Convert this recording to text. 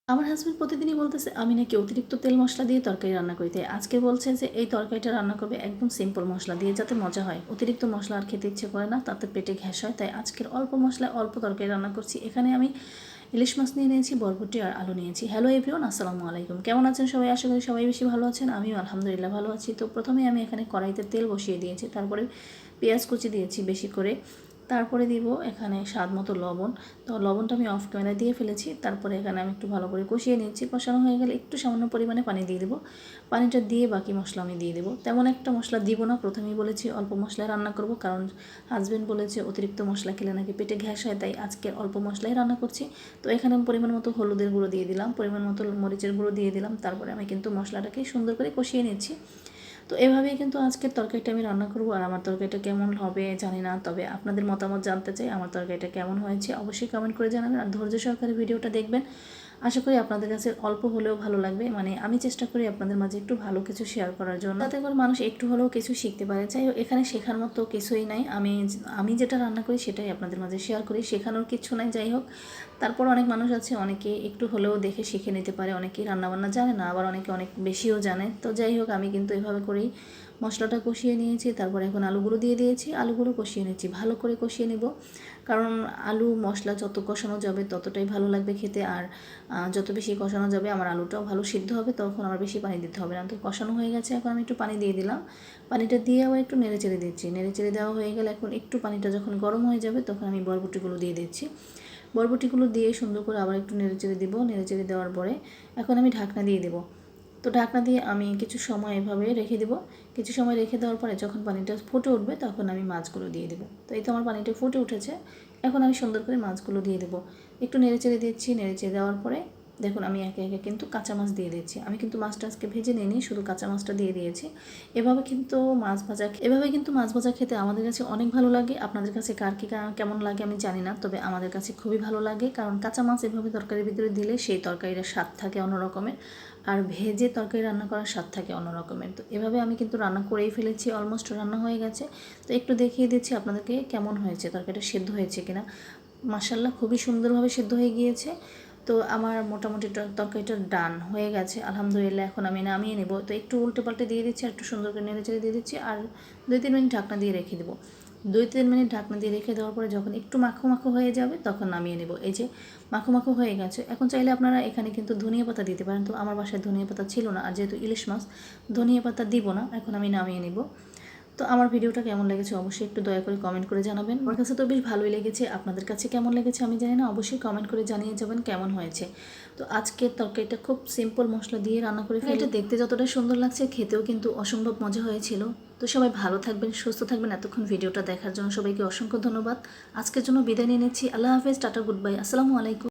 আমার হাজবেন্ড প্রতিদিনই বলতেছে আমি নাকি অতিরিক্ত তেল মশলা দিয়ে তরকারি রান্না করি, তাই আজকে বলছে যে এই তরকারিটা রান্না করবে একদম সিম্পল মশলা দিয়ে, যাতে মজা হয়। অতিরিক্ত মশলা আর খেতে ইচ্ছে করে না, তাতে পেটে গ্যাস হয়। তাই আজকের অল্প মশলায় অল্প তরকারি রান্না করছি। এখানে আমি ইলিশ মাছ নিয়ে নিয়েছি, বরবটি আর আলু নিয়েছি। হ্যালো এভরিওয়ান, আসসালামু আলাইকুম। কেমন আছেন সবাই? আশা করি সবাই বেশি ভালো আছেন। আমিও আলহামদুলিল্লাহ ভালো আছি। তো প্রথমে আমি এখানে কড়াইতে তেল বসিয়ে দিয়েছি, তারপরে পেঁয়াজ কুচি দিয়েছি বেশি করে, তারপরে দিব এখানে স্বাদ মতো লবণ। তো লবণটা আমি অফ ক্যামেরায় দিয়ে ফেলেছি। তারপরে এখানে আমি একটু ভালো করে কষিয়ে নিচ্ছি। কষানো হয়ে গেলে একটু সামান্য পরিমাণে পানি দিয়ে দেবো। পানিটা দিয়ে বাকি মশলা আমি দিয়ে দেবো। তেমন একটা মশলা দিব না, প্রথমেই বলেছি অল্প মশলায় রান্না করব, কারণ হাজব্যান্ড বলেছে অতিরিক্ত মশলা খেলে নাকি পেটে গ্যাস হয়, তাই আজকে অল্প মশলাই রান্না করছি। তো এখানে আমি পরিমাণ মতো হলুদের গুঁড়ো দিয়ে দিলাম, পরিমাণ মতো মরিচের গুঁড়ো দিয়ে দিলাম। তারপরে আমি কিন্তু মশলাটাকে সুন্দর করে কষিয়ে নিচ্ছি। তো এভাবেই কিন্তু আজকের তরকারিটা আমি রান্না করব। আর আমার তরকারিটা কেমন হবে জানি না, তবে আপনাদের মতামত জানতে চাই। আমার তরকারিটা কেমন হয়েছে অবশ্যই কমেন্ট করে জানাবেন, আর ধৈর্য সহকারে ভিডিওটা দেখবেন। আশা করি আপনাদের কাছে অল্প হলেও ভালো লাগবে। মানে আমি চেষ্টা করি আপনাদের মাঝে একটু ভালো কিছু শেয়ার করার জন্য, যাতে করে মানুষ একটু হলেও কিছু শিখতে পারে। যাই হোক, এখানে শেখার মতো কিছুই নাই। আমি যেটা রান্না করি সেটাই আপনাদের মাঝে শেয়ার করি, শেখানোর কিছু নাই। যাই হোক, তারপর অনেক মানুষ আছে, অনেকে একটু হলেও দেখে শিখে নিতে পারে, অনেকেই রান্নাবান্না জানে না, আবার অনেকে অনেক বেশিও জানে। তো যাই হোক, আমি কিন্তু এভাবে করেই মশলাটা কষিয়ে নিয়েছি। তারপর এখন আলুগুলো দিয়ে দিয়েছি, আলুগুলো কষিয়ে নিচ্ছি, ভালো করে কষিয়ে নেব। কারণ আলু মশলা যত কষানো যাবে ততটাই ভালো লাগবে খেতে। আর যত বেশি কষানো যাবে আমার আলুটাও ভালো সিদ্ধ হবে, তখন আমার বেশি পানি দিতে হবে না। তো কষানো হয়ে গেছে, এখন আমি একটু পানি দিয়ে দিলাম। পানিটা দিয়ে আবার একটু নেড়ে চেড়ে দিচ্ছি। নেড়ে চেড়ে দেওয়া হয়ে গেলে এখন একটু পানিটা যখন গরম হয়ে যাবে, তখন আমি বরবটিগুলো দিয়ে দিচ্ছি। বরবটিগুলো দিয়ে সুন্দর করে আবার একটু নেড়ে চেড়ে দিব। নেড়ে চেড়ে দেওয়ার পরে এখন আমি ঢাকনা দিয়ে দেবো। তো ঢাকনা দিয়ে আমি কিছু সময় এভাবে রেখে দেবো। কিছু সময় রেখে দেওয়ার পরে যখন পানিটা ফুটে উঠবে, তখন আমি মাছগুলো দিয়ে দেবো। তো এই তো আমার পানিটা ফুটে উঠেছে। এখন আমি সুন্দর করে মাছগুলো দিয়ে দেবো। একটু নেড়ে চেড়ে দিচ্ছি। নেড়ে চেড়ে দেওয়ার পরে দেখুন আমি একে একে কিন্তু কাঁচা মাছ দিয়ে দিচ্ছি। আমি কিন্তু মাছটা আজকে ভেজে নিইনি, শুধু কাঁচা মাছটা দিয়ে দিয়েছি। এভাবে কিন্তু মাছ ভাজা খেতে আমাদের কাছে অনেক ভালো লাগে। আপনাদের কাছে কার কী কেমন লাগে আমি জানি না, তবে আমাদের কাছে খুবই ভালো লাগে। কারণ কাঁচা মাছ এভাবে তরকারির ভিতরে দিলে সেই তরকারির স্বাদ থাকে অন্য রকমের, আর ভেজে তরকারি রান্না করার স্বাদ থাকে অন্য রকমের। তো এভাবে আমি কিন্তু রান্না করেই ফেলেছি, অলমোস্ট রান্না হয়ে গেছে। তো একটু দেখিয়ে দিচ্ছি আপনাদেরকে কেমন হয়েছে, তরকারিটা সেদ্ধ হয়েছে কিনা। মাশাআল্লাহ, খুবই সুন্দরভাবে সেদ্ধ হয়ে গিয়েছে। তো আমার মোটামুটি তরকারিটা ডান হয়ে গেছে আলহামদুলিল্লাহ। এখন আমি নামিয়ে নেব। তো একটু উল্টে পাল্টে দিয়ে দিচ্ছি, আর একটু সুন্দর করে নেড়ে চেড়ে দিয়ে দিচ্ছি, আর 2-3 মিনিট ঢাকনা দিয়ে রেখে দেবো। 2-3 মিনিট ঢাকনা দিয়ে রেখে দেওয়ার পরে যখন একটু মাখো মাখো হয়ে যাবে, তখন নামিয়ে নেব। এই যে মাখো মাখো হয়ে গেছে। এখন চাইলে আপনারা এখানে কিন্তু ধনিয়া পাতা দিতে পারেন। তো আমার বাসায় ধনিয়া পাতা ছিল না, আর যেহেতু ইলিশ মাছ ধনিয়া পাতা দিব না। এখন আমি নামিয়ে নেব। তো আমার ভিডিওটা কেমন লেগেছে অবশ্যই একটু দয়া করে কমেন্ট করে জানাবেন। আমার কাছে তো বেশ ভালোই লেগেছে, আপনাদের কাছে কেমন লেগেছে আমি জানি না, অবশ্যই কমেন্ট করে জানিয়ে যাবেন কেমন হয়েছে। তো আজকের তরকারিটা খুব সিম্পল মশলা দিয়ে রান্না করে ফেলে, এটা দেখতে যতটা সুন্দর লাগছে খেতেও কিন্তু অসম্ভব মজা হয়েছিল। তো সবাই ভালো থাকবেন, সুস্থ থাকবেন। এতক্ষণ ভিডিওটা দেখার জন্য সবাইকে অসংখ্য ধন্যবাদ। আজকের জন্য বিদায় নিয়ে নিচ্ছি। আল্লাহ হাফেজ, টাটা, গুড বাই, আসসালামু আলাইকুম।